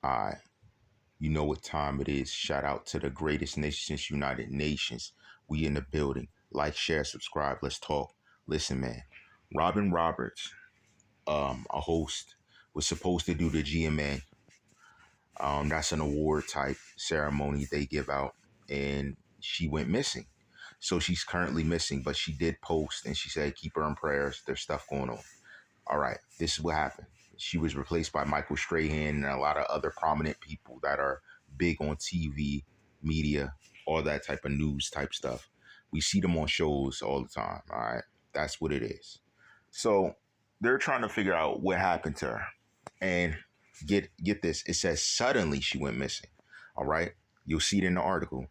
I, you know what time it is. Shout out to the greatest nation since United Nations. We in the building. Like, share, subscribe. Let's talk. Listen, man. Robin Roberts, a host, was supposed to do the GMA. That's an award type ceremony they give out, and she went missing. So she's currently missing, but she did post and she said, keep her in prayers. There's stuff going on. All right, this is what happened. She was replaced by Michael Strahan and a lot of other prominent people that are big on TV, media, all that type of news type stuff. We see them on shows all the time. All right, that's what it is. So they're trying to figure out what happened to her. And get this, it says suddenly she went missing. All right, you'll see it in the article.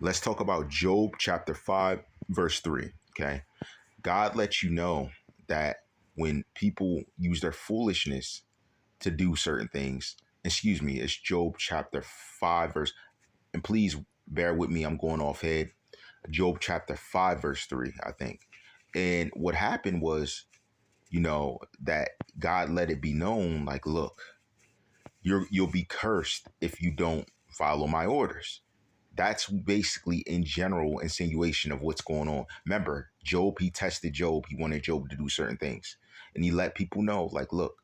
Let's talk about Job chapter 5, verse 3. Okay, God lets you know that when people use their foolishness to do certain things, excuse me, it's Job chapter 5, verse, and please bear with me, I'm going off head. Job chapter 5, verse 3, I think. And what happened was, that God let it be known, like, look, you'll be cursed if you don't follow my orders. That's basically in general insinuation of what's going on. Remember, Job, he tested Job. He wanted Job to do certain things. And he let people know, like, look,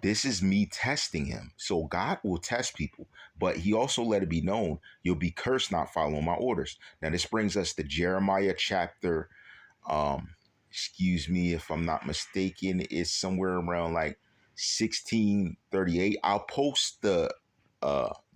this is me testing him. So God will test people. But he also let it be known, you'll be cursed not following my orders. Now, this brings us to Jeremiah chapter, um, excuse me if I'm not mistaken, it's somewhere around like 1638. I'll post the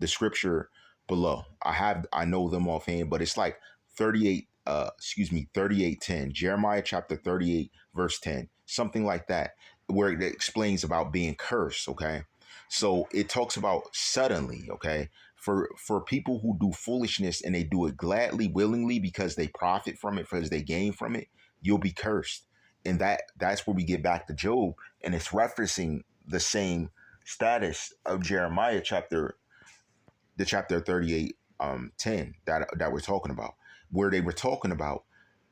scripture below. I know them offhand, but it's like 38 38:10. Jeremiah chapter 38 verse 10, something like that, where it explains about being cursed, okay? So it talks about suddenly, okay? For people who do foolishness and they do it gladly, willingly, because they profit from it, because they gain from it, you'll be cursed. And that's where we get back to Job, and it's referencing the same status of Jeremiah chapter 38 10 that we're talking about, where they were talking about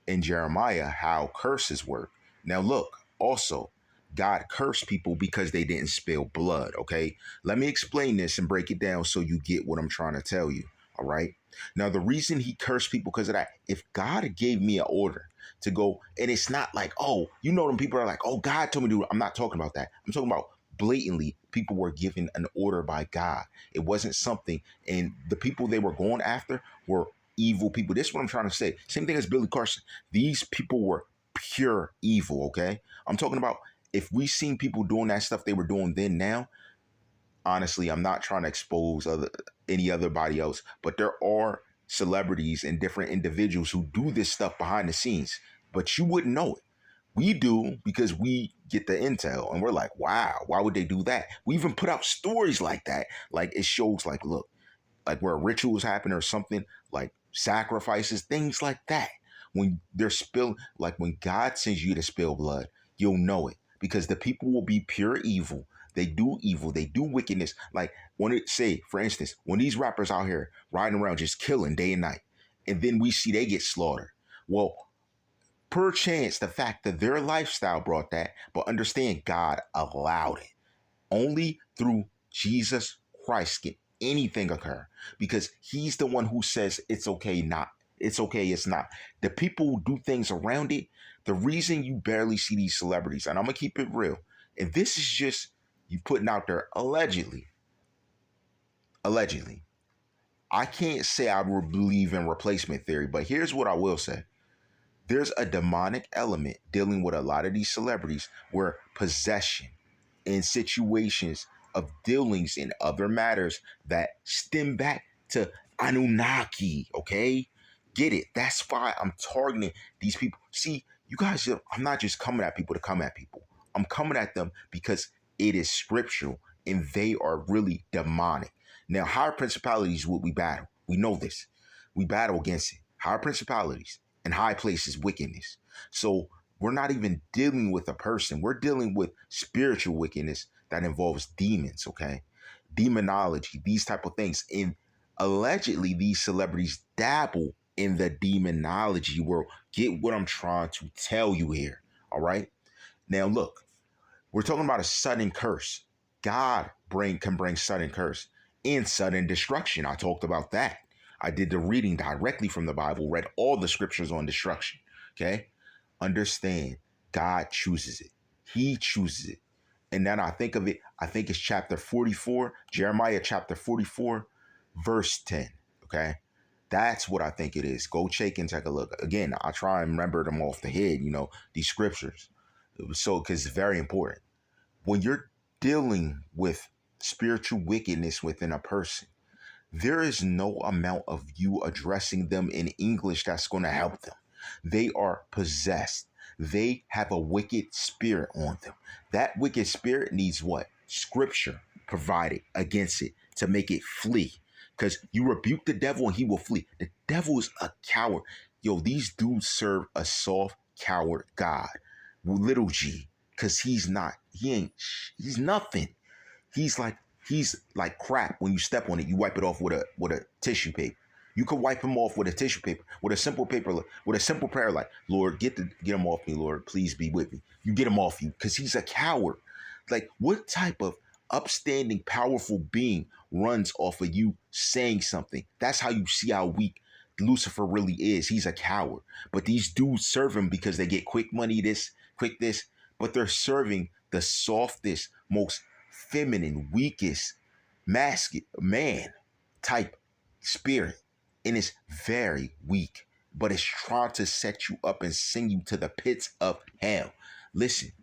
in Jeremiah how curses work. Now look, also, God cursed people because they didn't spill blood, okay? Let me explain this and break it down so you get what I'm trying to tell you, all right? Now, the reason he cursed people because of that, if God gave me an order to go, and it's not like, oh, them people are like, oh, God told me to do it. I'm not talking about that. I'm talking about blatantly people were given an order by God. It wasn't something, and the people they were going after were evil people. This is what I'm trying to say. Same thing as Billy Carson. These people were pure evil, okay? I'm talking about if we seen people doing that stuff they were doing then now, honestly, I'm not trying to expose any other body else, but there are celebrities and different individuals who do this stuff behind the scenes, but you wouldn't know it. We do because we get the intel and we're like, wow, why would they do that? We even put out stories like that. Like it shows like, look, like where rituals happen or something, like sacrifices, things like that. When they're spilled, like when God sends you to spill blood, you'll know it because the people will be pure evil, they do wickedness. Like when it say, for instance, when these rappers out here riding around just killing day and night, and then we see they get slaughtered. Well, perchance the fact that their lifestyle brought that, but understand God allowed it. Only through Jesus Christ can anything occur because he's the one who says it's okay, not. It's okay, it's not. The people who do things around it, the reason you barely see these celebrities, and I'm going to keep it real, and this is just you putting out there allegedly. I can't say I would believe in replacement theory, but here's what I will say. There's a demonic element dealing with a lot of these celebrities where possession in situations of dealings in other matters that stem back to Anunnaki, okay? Get it? That's why I'm targeting these people. See, you guys, I'm not just coming at people to come at people. I'm coming at them because it is scriptural and they are really demonic. Now, higher principalities would we battle. We know this. We battle against it. Higher principalities and high places wickedness. So we're not even dealing with a person. We're dealing with spiritual wickedness that involves demons, okay? Demonology, these type of things. And allegedly, these celebrities dabble in the demonology world. Get what I'm trying to tell you here, all right? Now, look, we're talking about a sudden curse. God can bring sudden curse. and sudden destruction. I talked about that. I did the reading directly from the Bible, read all the scriptures on destruction. Okay? Understand, God chooses it. He chooses it. And then I think of it, I think it's chapter 44, Jeremiah chapter 44, verse 10. Okay? That's what I think it is. Go check and take a look. Again, I try and remember them off the head, these scriptures. So, because it's very important. When you're dealing with spiritual wickedness within a person, there is no amount of you addressing them in English that's going to help them. They are possessed. They have a wicked spirit on them. That wicked spirit needs what? Scripture provided against it to make it flee. Because you rebuke the devil and he will flee. The devil is a coward. Yo, these dudes serve a soft coward God. Little G. Because he's nothing. He's like crap. When you step on it, you wipe it off with a tissue paper. You could wipe him off with a tissue paper, with a simple prayer like, Lord, get him off me, Lord, please be with me. You get him off you because he's a coward. Like, what type of upstanding, powerful being runs off of you saying something? That's how you see how weak Lucifer really is. He's a coward. But these dudes serve him because they get quick money, quick this, but they're serving the softest, most feminine, weakest, man type spirit. And it's very weak, but it's trying to set you up and send you to the pits of hell. Listen,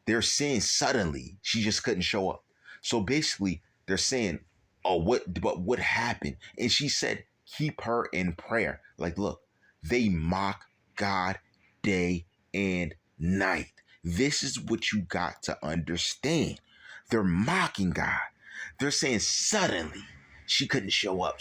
they're saying suddenly she just couldn't show up. So basically, they're saying, oh, what happened? And she said, keep her in prayer. Like, look, they mock God day and night. This is what you got to understand. They're mocking God. They're saying suddenly she couldn't show up.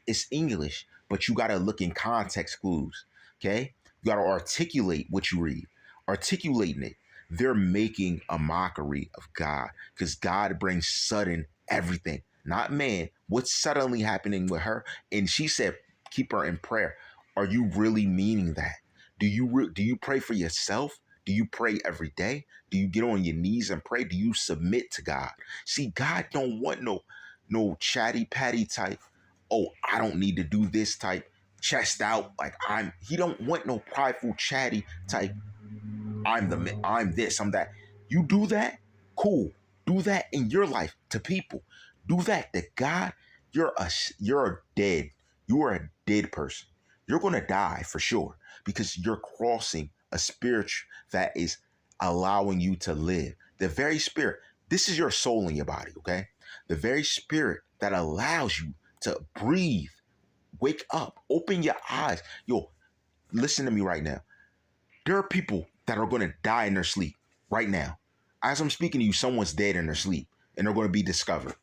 It's English, but you gotta look in context clues. Okay? You gotta articulate what you read. Articulating it. They're making a mockery of God because God brings sudden everything, not man. What's suddenly happening with her? And she said, keep her in prayer. Are you really meaning that? Do you pray for yourself? Do you pray every day? Do you get on your knees and pray? Do you submit to God? See, God don't want no chatty patty type. Oh, I don't need to do this type. Chest out like he don't want no prideful chatty type. I'm this, I'm that. You do that, cool. Do that in your life to people. Do that to God. You are a dead person. You're gonna die for sure because you're crossing a spirit that is allowing you to live. The very spirit, this is your soul in your body, okay? The very spirit that allows you to breathe, wake up, open your eyes. Yo, listen to me right now. There are people that are going to die in their sleep right now. As I'm speaking to you, someone's dead in their sleep and they're going to be discovered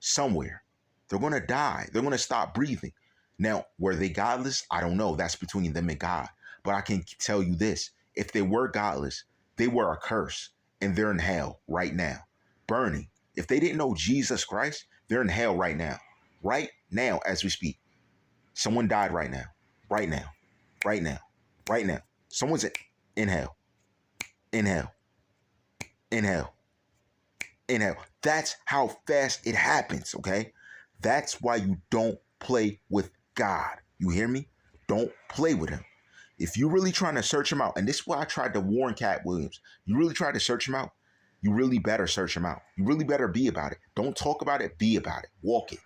somewhere. They're going to die. They're going to stop breathing. Now, were they godless? I don't know. That's between them and God. But I can tell you this. If they were godless, they were a curse and they're in hell right now, burning. If they didn't know Jesus Christ, they're in hell right now. Right now, as we speak. Someone died right now. Right now. Right now. Right now. Someone's in hell. In hell. In hell. In hell. That's how fast it happens, okay? That's why you don't play with God. You hear me? Don't play with him. If you're really trying to search him out, and this is why I tried to warn Cat Williams, you really try to search him out, you really better search him out. You really better be about it. Don't talk about it, be about it. Walk it.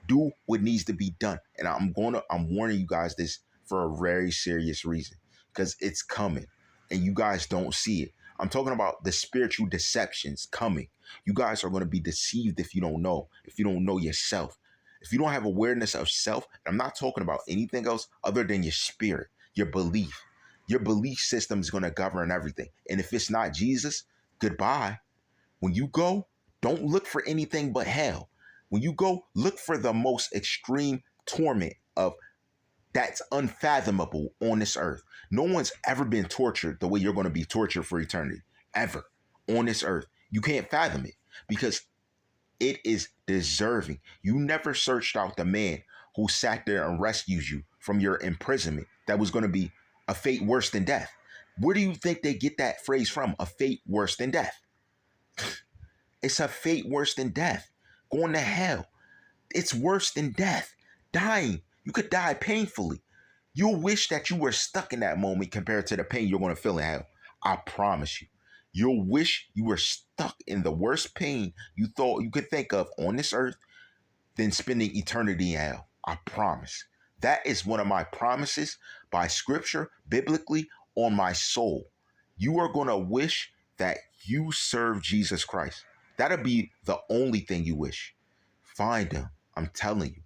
Do what needs to be done. And I'm warning you guys this for a very serious reason. Because it's coming. And you guys don't see it. I'm talking about the spiritual deceptions coming. You guys are going to be deceived if you don't know. If you don't know yourself. If you don't have awareness of self, I'm not talking about anything else other than your spirit, your belief. Your belief system is going to govern everything. And if it's not Jesus, goodbye. When you go, don't look for anything but hell. When you go, look for the most extreme torment of that's unfathomable on this earth. No one's ever been tortured the way you're going to be tortured for eternity, ever on this earth. You can't fathom it because it is deserving. You never searched out the man who sat there and rescued you from your imprisonment that was going to be a fate worse than death. Where do you think they get that phrase from? A fate worse than death. It's a fate worse than death. Going to hell. It's worse than death. Dying. You could die painfully. You'll wish that you were stuck in that moment compared to the pain you're going to feel in hell. I promise you. You'll wish you were stuck in the worst pain you thought you could think of on this earth than spending eternity in hell. I promise. That is one of my promises by scripture, biblically, on my soul. You are going to wish that you serve Jesus Christ. That'll be the only thing you wish. Find him. I'm telling you.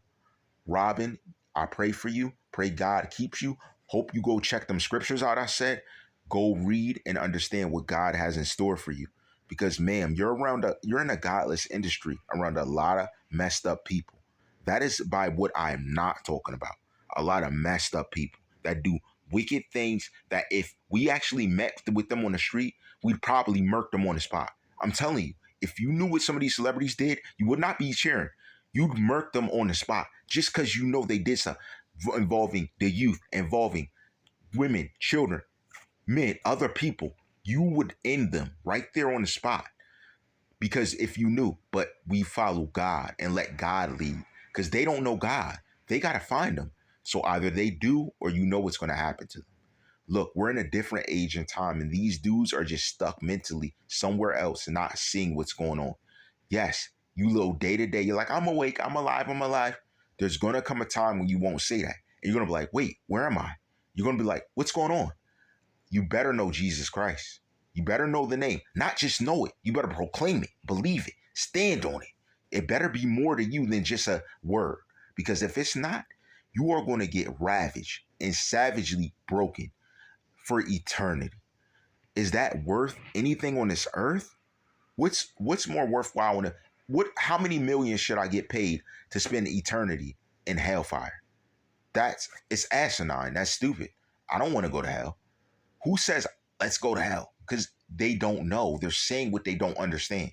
Robin, I pray for you. Pray God keeps you. Hope you go check them scriptures out. I said, go read and understand what God has in store for you. Because, ma'am, you're in a godless industry around a lot of messed up people. That is by what I am not talking about. A lot of messed up people that do wicked things that if we actually met with them on the street, we'd probably murk them on the spot. I'm telling you, if you knew what some of these celebrities did, you would not be cheering. You'd murk them on the spot just because you know they did something involving the youth, involving women, children, men, other people. You would end them right there on the spot because if you knew, but we follow God and let God lead because they don't know God. They got to find them. So either they do or you know what's going to happen to them. Look, we're in a different age and time, and these dudes are just stuck mentally somewhere else and not seeing what's going on. Yes, you little day to day, you're like, I'm awake, I'm alive, I'm alive. There's going to come a time when you won't say that. And you're going to be like, wait, where am I? You're going to be like, what's going on? You better know Jesus Christ. You better know the name. Not just know it. You better proclaim it, believe it, stand on it. It better be more to you than just a word. Because if it's not, you are going to get ravaged and savagely broken for eternity. Is that worth anything on this earth? What's more worthwhile in how many millions should I get paid to spend eternity in hellfire? It's asinine. That's stupid. I don't want to go to hell. Who says let's go to hell? Because they don't know. They're saying what they don't understand.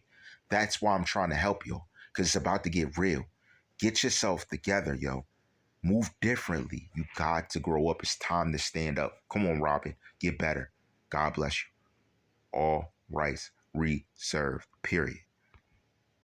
That's why I'm trying to help you. Because it's about to get real. Get yourself together, yo. Move differently. You got to grow up. It's time to stand up. Come on, Robin. Get better. God bless you. All rights reserved. Period.